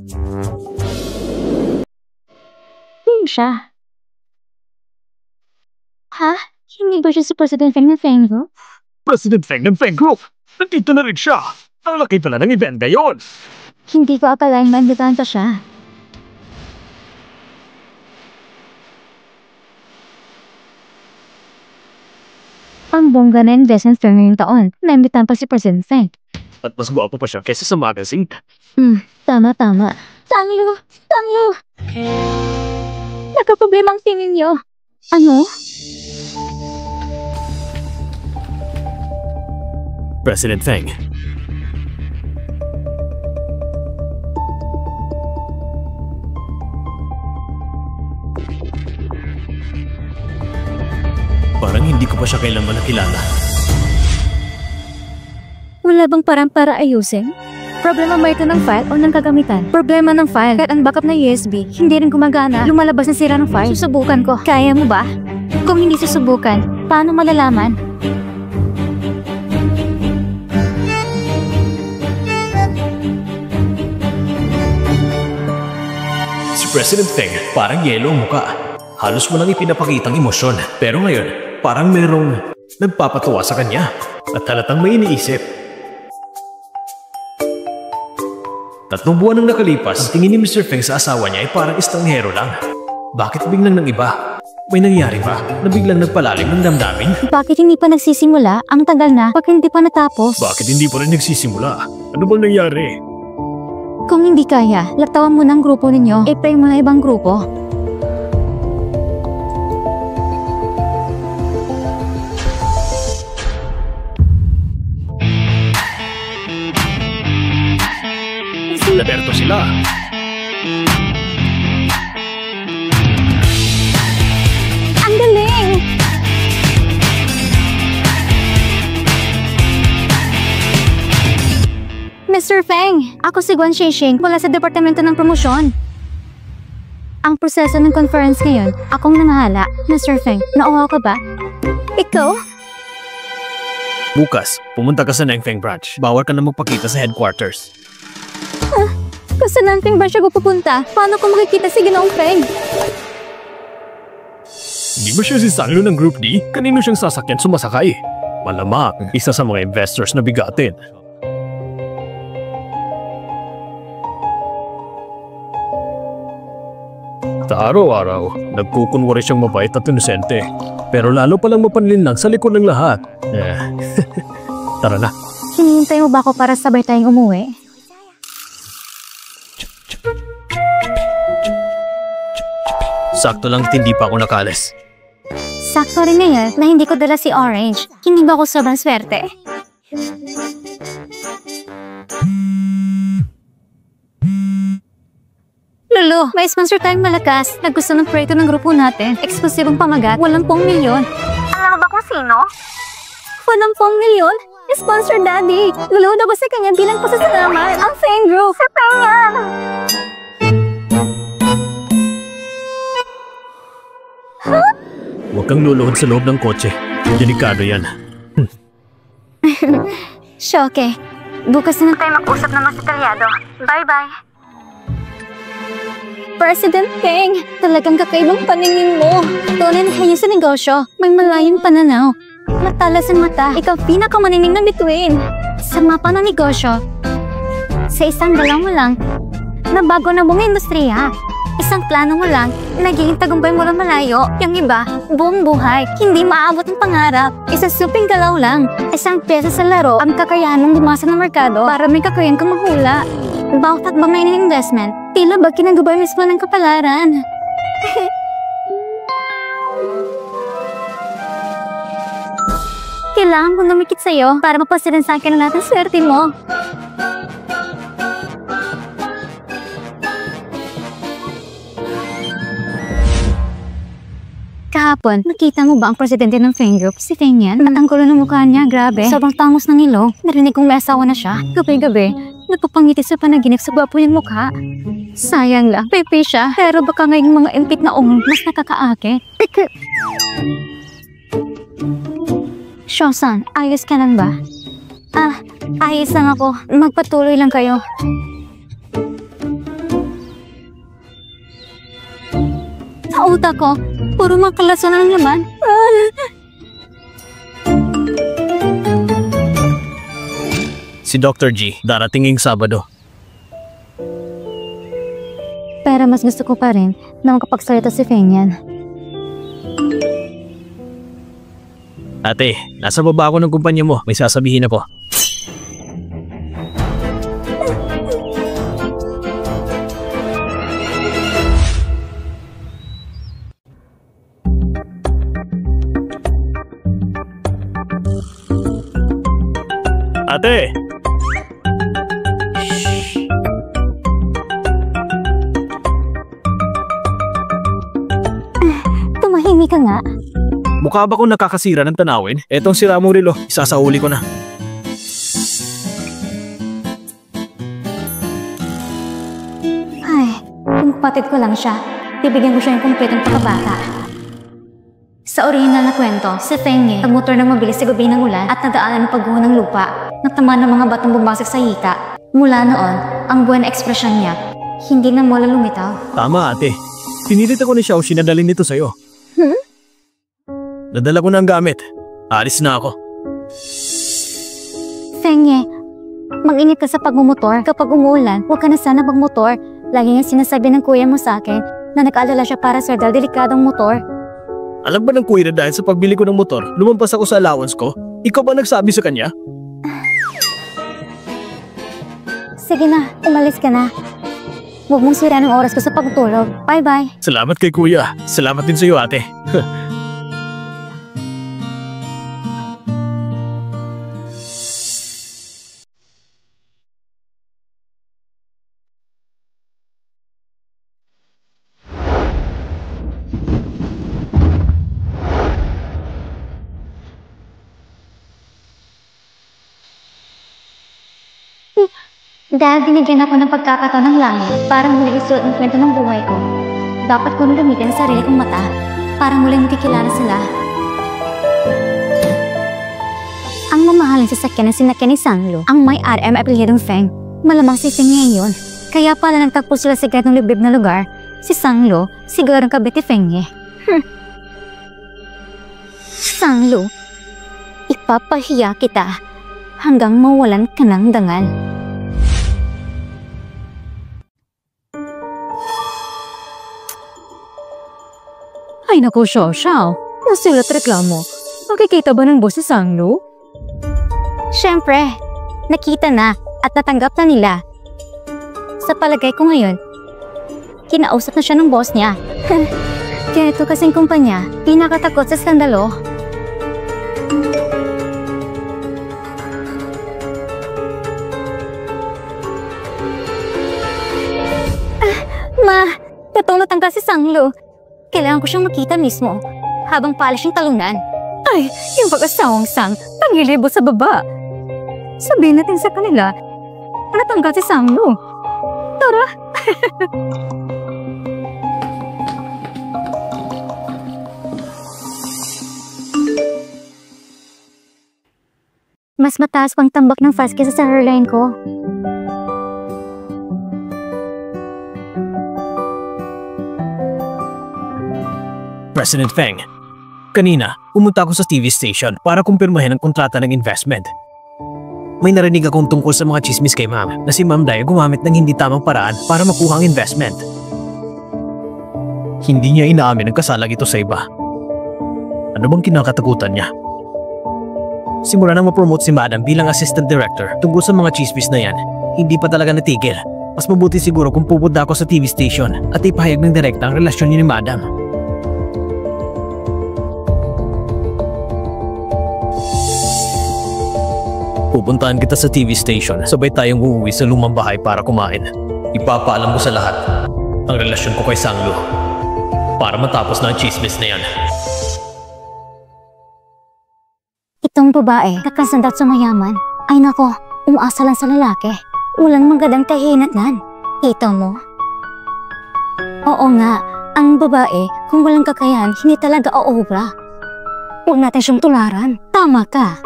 S1: Sino siya? Ha? Hindi ba siya si President Feng ng Feng Group?
S3: President Feng ng Feng Group. Nandito na rin siya. Ang laki pala ng event ngayon.
S1: Hindi ko akalain magbitahan pa siya. Ang bongga na investment firm ngayong taon. Naimbitahan pa si President Feng.
S3: At mas gwapo pa siya kaysa sa magazine.
S1: Tama. Tangyo! Nagka-problema ang tingin niyo. Ano?
S3: President Feng.
S2: Parang hindi ko pa siya kailanman nakilala.
S1: Wala bang parang para ayusin? Problema ba ito ng file o ng kagamitan? Problema ng file. Kahit ang backup na USB, hindi rin gumagana. Lumalabas na sira ng file. Susubukan ko. Kaya mo ba? Kung hindi susubukan, paano malalaman?
S2: Si President Feng, parang yelo ang muka. Halos walang ipinapakitang emosyon. Pero ngayon, parang merong nagpapatuwa sa kanya. At halatang may iniisip. 3 buwan nang nakalipas, ang tingin ni Mr. Feng sa asawa niya ay parang estranghero lang. Bakit biglang nang iba? May nangyari ba na biglang nagpalalim ng damdamin?
S1: Bakit hindi pa nagsisimula? Ang tagal na, bakit hindi pa natapos?
S3: Bakit hindi pa rin nagsisimula? Ano bang nangyari?
S1: Kung hindi kaya, latawan mo ng grupo ninyo. I-pray mo na ibang grupo.
S3: Naberto sila.
S1: Ang galing! Mr. Feng, ako si Guan Shishing mula sa Departamento ng Promosyon. Ang proseso ng conference ngayon, akong namahala. Mr. Feng, nauhaw ka ba? Ikaw?
S2: Bukas, pumunta ka sa Nangfeng branch. Bawal ka na magpakita sa headquarters.
S1: Kasi nanting ba siya pupunta? Paano ko makikita si Ginoong Feng?
S3: Di ba siya si Sanglo ng Group D? Kanino siyang sasakyan sumasakay? Malamang, isa sa mga investors na bigatin. Sa araw-araw, nagkukunwari siyang mabait at inosente. Pero lalo palang mapanlinlang sa likod ng lahat. Tara na.
S1: Hinihintay mo ba ako para sabay tayong umuwi?
S2: Sakto lang hindi pa ako nakalis.
S1: Sakto rin ngayon na hindi ko dala si Orange. Hindi ba ako sobrang swerte? Lolo, may sponsor tayong malakas na gusto ng proyekto ng grupo natin. Eksklusibong pamagat, 80 milyon. Alam mo ba kung sino? 80 milyon? Sponsor Daddy. Lolo, daw sa kanya bilang pasasalamat. Ang Feng Group. Si Feng yan.
S3: Huwag kang luluhod sa loob ng kotse. Delikado yan.
S1: Shoke. Bukas na tayo mag-usap ng mas detalyado. Bye-bye. President Feng, talagang kakaibang paningin mo. Tunay na kayo sa negosyo. May malayong pananaw. Matalas ang mata. Ikaw pinakamanining ng bituin. Sa mapa ng negosyo, sa isang galaw mo lang, nabago na buong industriya. Isang plano mo lang, nagiging tagumpay mo lang malayo. Yung iba, buong buhay, hindi maabot ang pangarap. Isang suping galaw lang. Isang pyesa sa laro, ang kakayahan mong lumasa ng merkado para may kakayahan kang mahula. Bawat at bangay ng investment, tila ba kinagubay mismo ng kapalaran? Kailangan kong lumikit sa'yo para mapasirin sa akin ang lahat ng swerte mo. Kahapon, nakita mo ba ang presidente ng Feng Group? Si Feng yan? At ang gulo ng mukha niya, grabe. Sobrang tangos ng ilo. Narinig kong may asawa na siya. Gabi-gabi, nagpapangiti sa panaginip sa gwapo niyang mukha. Sayang lang, pepe siya. Pero baka ngayong mga impit na ong mas nakakaakit. Shosan, ayos ka lang ba? Ayos lang ako. Magpatuloy lang kayo. Sa utak ko, puro mga kalason ang laman.
S3: Si Dr. G, darating ngayong Sabado.
S1: Pero mas gusto ko pa rin na makapagsalita si Feng yan.
S3: Ate, nasa baba ako ng kumpanya mo. May sasabihin ako. Ate!
S1: Tumahimik ka nga.
S3: Mukha ba akong nakakasira ng tanawin? Etong sira mong relo, isasauli ko na.
S1: Ay, kung kapatid ko lang siya, bibigyan ko siya ng kumpletong pagkabata. Sa orihinal na kwento, si Feng Ye, nagmotor ng mabilis sa gabi ng ulan at nadaanan ng pagguho ng lupa, natamaan ng mga batong bumasok sa hika. Mula noon, ang buwan na ekspresyon niya, hindi na mula lumitaw.
S3: Tama ate. Pinilit ako ni Xiaoxi na dalhin nito sa'yo. Nadala ko na ang gamit. Alis na ako.
S1: Feng Ye, mag-ingat ka sa pagmumotor. Kapag umuulan, huwag ka na sana magmotor. Lagi nga sinasabi ng kuya mo sa akin na nag-aalala siya para sa delikadong motor.
S3: Alam ba ng kuya na dahil sa pagbili ko ng motor, lumampas ako sa allowance ko? Ikaw ba nagsabi sa kanya?
S1: Sige na, umalis ka na. Huwag mong sira ng oras ko sa pagtulog. Bye-bye.
S3: Salamat kay kuya. Salamat din sa iyo ate.
S1: Dahil binigyan ako ng pagkakataon ng langit para muli isuot ang kwento ng buhay ko, dapat ko nalamitin ang sarili kong mata para muling makikilala sila. Ang mamahaling sasakyan ng sinakyan ni Sanglo, ang may-ari ay apelyidong Feng. Malamang si Feng Ye yun. Kaya pala nagtagpo sila sa ganitong libib na lugar. Si Sanglo, siguradong kabit ni Feng Ye. Sanglo, ipapahiya kita hanggang mawalan ka ng dangal.
S4: Ay naku, Xiao. Nasulat reklamo. Makikita ba ng boss si Sanglo?
S1: Siyempre, nakita na at natanggap na nila. Sa palagay ko ngayon, kinausap na siya ng boss niya. Ganito kasing kumpanya, pinakatakot sa skandalo. Ma, katong natanggal si Sanglo. Kailangan ko siyang makita mismo habang pala siyang talunan.
S4: Ay, yung pag-asawang Sang, pangilibot sa baba. Sabihin natin sa kanila, natanggal si Sanglo. Tara!
S1: Mas mataas pang tambak ng fast kesa sa hairline ko.
S3: President Feng, kanina, pumunta ako sa TV station para kumpirmahin ang kontrata ng investment. May narinig akong tungkol sa mga chismis kay Ma'am na si Ma'am Dai gumamit ng hindi tamang paraan para makuha ang investment. Hindi niya inaamin ang kasalang ito sa iba. Ano bang kinakatakutan niya? Simula nang ma-promote si Madam bilang assistant director tungkol sa mga chismis na yan, hindi pa talaga natigil. Mas mabuti siguro kung pupunta ako sa TV station at ipahayag ng direkta ang relasyon niya ni Madam. Pupuntahan kita sa TV station, sabay tayong uuwi sa lumang bahay para kumain. Ipapaalam ko sa lahat ang relasyon ko kay Sanglo para matapos na ang chismis na yan.
S1: Itong babae, kakasandat sa mayaman. Ay nako, umaasa lang sa lalaki. Walang magandang kahinatnan. Kita mo? Oo nga, ang babae, kung walang kakayahan, hindi talaga oobra. Huwag natin siyang tularan. Tama ka.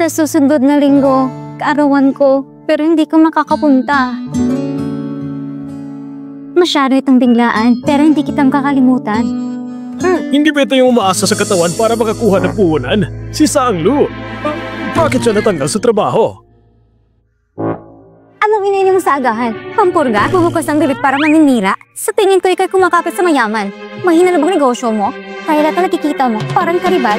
S4: Sa susunod na linggo, kaarawan ko, pero hindi ko makakapunta. Masyado itong biglaan, pero hindi kita makakalimutan.
S3: Hindi ba ito yung umaasa sa katawan para makakuha ng puhunan? Si Sanglu! Bakit siya natanggal sa trabaho?
S4: Anong iniinom mo sa agahan? Pampurga? Bubukas ng bibig para maninira? Sa tingin ko ikay kumakapit sa mayaman. Mahina na bang negosyo mo? Kaya lahat na nakikita mo, parang karibal?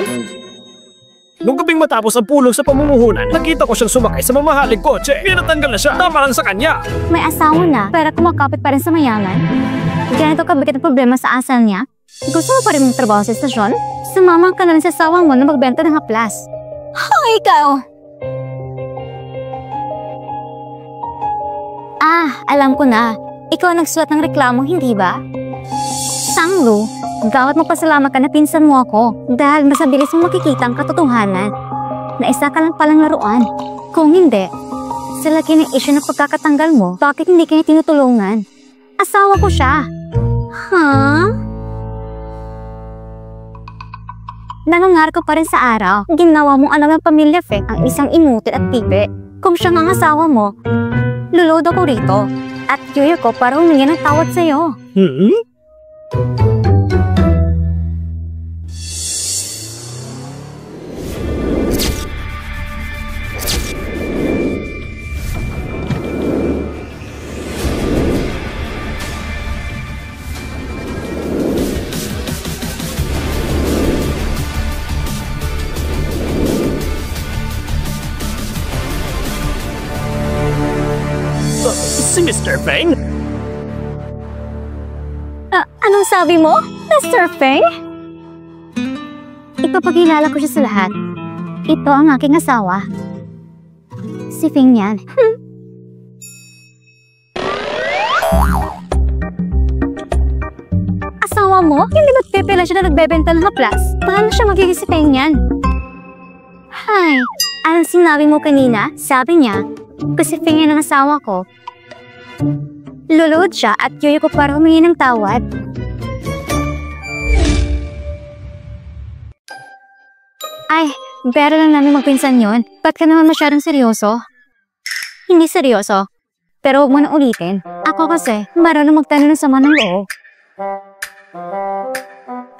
S3: Nung gabing matapos ang pulong sa pamumuhunan, nakita ko siyang sumakay sa mamahaling kotse. Pinatanggal na siya. Tama lang sa kanya.
S4: May asawa na, pero kumakapit pa rin sa mayaman. Ganito kabigat ang problema sa asal niya. Gusto mo pa rin magtrabaho sa estasyon? Sumama ka na rin sa sawang mo na magbenta ng haplas. Ikaw! Alam ko na. Ikaw ang nagsulat ng reklamo, hindi ba? Sanglu, gawat magpasalamat ka na pinsan mo ako dahil mas mabilis mong makikita ang katotohanan na isa ka lang palang laruan. Kung hindi, sa laki ng issue ng pagkakatanggal mo, bakit hindi ka niya tinutulungan? Asawa ko siya. Nangangarap ko pa rin sa araw, ginawa mong anak ng pamilya Feng ang isang inutil at pipi. Kung siya ang asawa mo, lulod ako rito at yuyo ko para humingi ng tawad sa'yo.
S3: Si Mr. Feng?
S4: Anong sabi mo, Mr. Feng? Ipapakilala ko siya sa lahat. Ito ang aking asawa. Si Feng yan. Asawa mo? Hindi magpipila siya na nagbebenta ng haplas. Paano siya magiging si Feng yan? Hay, anong sinabi mo kanina? Sabi niya, kasi Feng yan ang asawa ko. Luluhod siya at yuyo ko para humingi ng tawad. Ay, bera lang namin magpinsan yun. Ba't ka naman masyadong seryoso? Hindi seryoso. Pero huwag mo na ulitin. Ako kasi, marunong magtanong ng sama ng loob.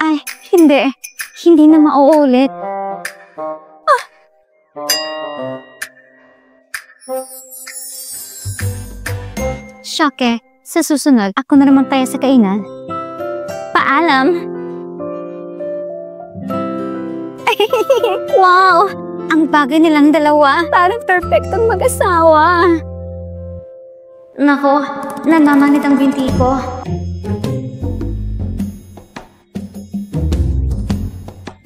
S4: Ay, hindi. Hindi na mauulit. Syake, sa susunod, ako na naman tayo sa kainan. Paalam! Wow! Ang bagay nilang dalawa. Parang perfectong mag-asawa. Nako, namamanit ang binti ko.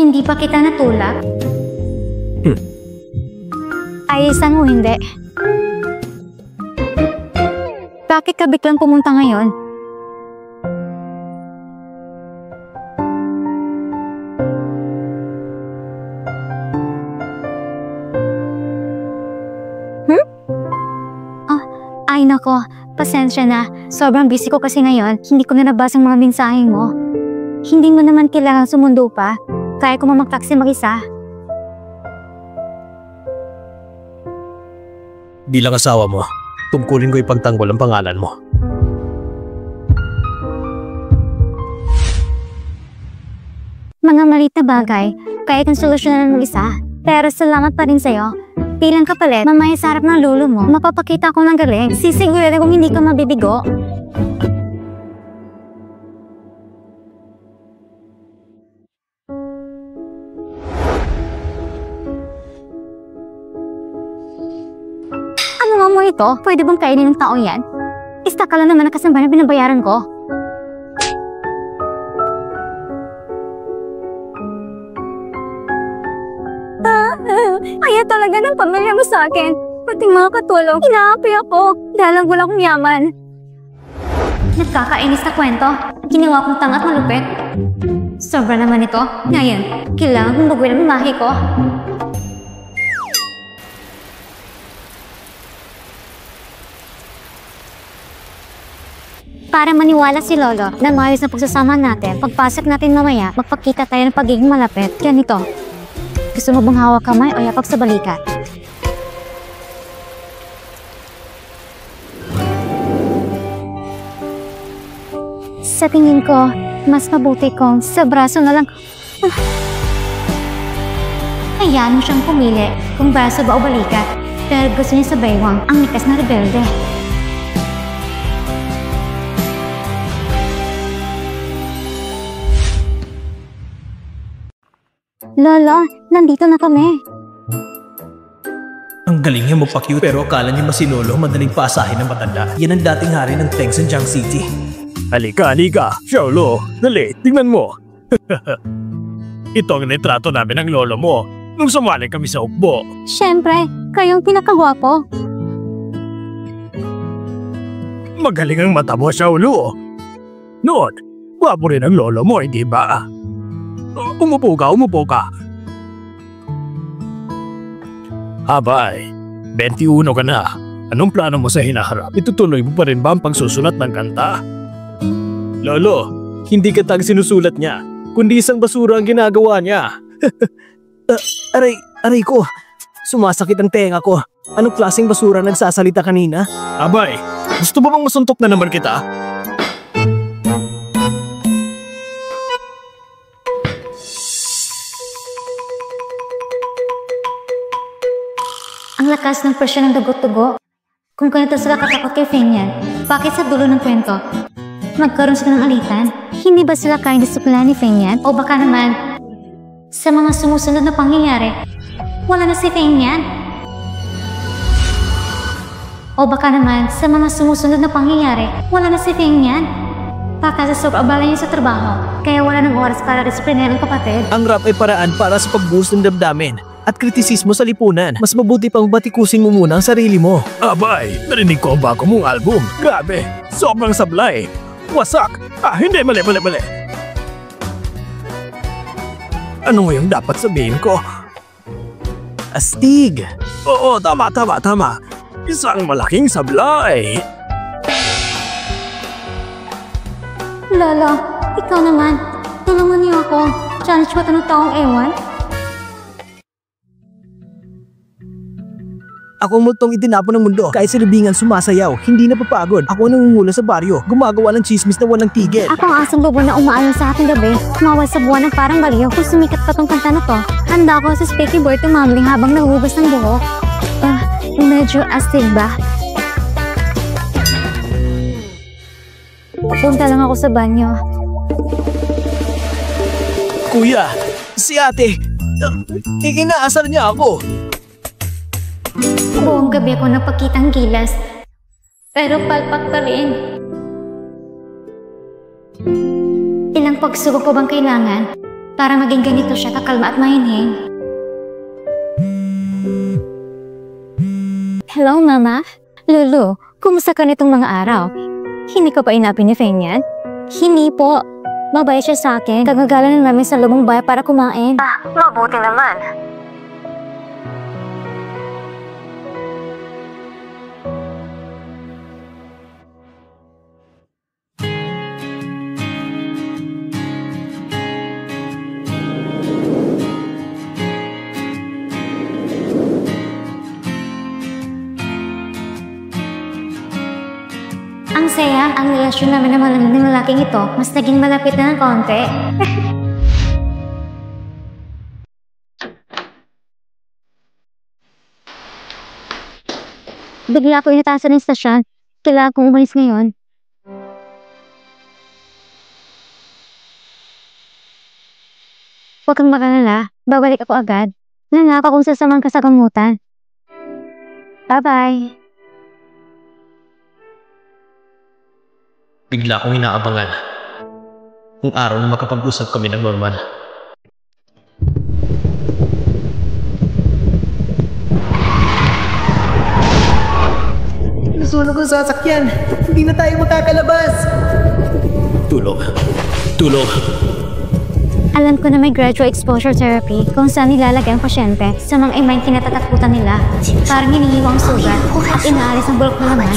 S4: Hindi pa kita natulak? Ayusan mo hindi. Bakit ka biglang pumunta ngayon? Ay nako, pasensya na. Sobrang busy ko kasi ngayon. Hindi ko na nabasa ang mga mensaheng mo. Hindi mo naman kailangan sumundo pa. Kaya ko mag-taxi mag-isa.
S3: Bilang asawa mo, tungkulin ko ipagtanggol ang pangalan mo.
S4: Mga maliit na bagay, kaya kong solusyonan ng mag-isa. Pero salamat pa rin sa'yo. Bilang kapalit, mamaya sa harap ng lolo mo, mapapakita ko ng galing. Sisigurado kung hindi ka mabibigo. Ano nga mo ito? Pwede bang kainin ng tao yan? Isa ka lang naman ang kasamba na binabayaran ko. Kaya talaga ng pamilya mo sa akin. Pati mga katulong, inaapi ako dahil wala akong yaman. Nagkakainis na kwento. Ginawa kong tanga at malupit. Sobra naman ito. Ngayon, kailangan kong baguhin ang mahi ko. Para maniwala si Lolo na maayos na pagsasama natin, pagpasok natin mamaya, magpakita tayo ng pagiging malapit. Ganito. Gusto mo bang hawak kamay o yapak sa balikat? Sa tingin ko, mas mabuti kong sa braso na lang. Hayaan mo siyang pumili kung braso ba o balikat. Pero gusto niya sa baywang ang likas na rebelde. Lolo, nandito na kami.
S3: Ang galing niya magpa-cute pero akala niya masinolo madaling paasahin ng matanda. Yan ang dating hari ng Tegs sa Jiang City. Halika, Xiaolo, dali, tingnan mo. Ito ang retrato namin ng lolo mo nung sumali kami sa ukbo.
S4: Siyempre, kayong pinakagwapo.
S3: Magaling ang mata mo, Xiaolo. Noon, gwapo rin ang lolo mo, hindi ba? Umupo ka. Abay, 21 ka na. Anong plano mo sa hinaharap? Itutuloy mo pa rin ba ang pagsusulat ng kanta? Lolo, hindi ka tag sinusulat niya, kundi isang basura ang ginagawa niya. Aray ko, sumasakit ang tenga ko. Anong klaseng basura nagsasalita kanina? Abay, gusto mo bang masuntok na naman kita?
S1: Ang lakas ng presyon ng dugo-dugo. Kung ganito sila katakot kay Fenian, bakit sa dulo ng kwento, nagkaroon sila ng alitan?
S4: Hindi ba sila kayang disiplina ni Fenian?
S1: O baka naman, sa mga sumusunod na pangyayari, wala na si Fenian? O baka naman, sa mga sumusunod na pangyayari, wala na si Fenian? Baka sa sobrang abala niya sa trabaho, kaya wala ng oras para disiplinahin ang kapatid.
S3: Ang rap ay paraan para sa pagbuhos ng damdamin at kritisismo sa lipunan. Mas mabuti pang batikusin mo muna ang sarili mo. Abay, narinig ko ang bago mong album. Grabe, sobrang sablay. Wasak. Hindi, mali. Ano ngayong dapat sabihin ko? Astig. Oo, tama. Isang malaking sablay.
S1: Lolo, ikaw naman, tulungan niyo ako. Challenge ba ito ng taong ewan?
S3: Ako ang multong itinapon ng mundo. Kahit sa libingan sumasayaw, hindi napapagod. Ako ang nangungula sa baryo, gumagawa ng chismis na walang tigil.
S4: Ako ang asong lobo na umaayon sa ating gabi, tumawal sa buwan ng parang baliw. Kung sumikat pa tong kanta na to, handa ako sa speaky board tumambling habang nahuhugas ng buhok. Medyo astig ba? Punta lang ako sa banyo.
S3: Kuya, si ate, inaasar niya ako.
S1: Buong gabi ako napakitang gilas, pero palpak pa rin. Ilang pagsubok ko bang kailangan para maging ganito siya kakalma at mahinhin?
S4: Hello, Mama? Lulu, kumusta ka nitong mga araw? Hindi ka pa inapin ni Fenian? Hindi po. Mabait siya sa akin. Kagagala na namin sa lumang bahay para kumain. Mabuti naman.
S1: Ang saya, ang relasyon namin ng lalaking ito, mas naging malapit na ng konti.
S4: Bigla ako inatasan ng stasyon. Kailangan kong umalis ngayon. Huwag kang makalala. Babalik ako agad. Nangako kong sasamang ka sa gamutan. Bye-bye.
S3: Bigla akong inaabangan kung araw na makapag-usap kami ng normal. Nasunog ang sasakyan! Hindi na tayo makakalabas! Tulog.
S4: Alam ko na may gradual exposure therapy kung saan nilalagay ang pasyente sa mga imay kinatatakutan nila. Parang hinihiwang sugat at inaalis ang bulok na laman.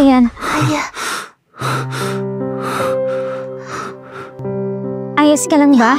S4: yan? Ayos ka lang ba?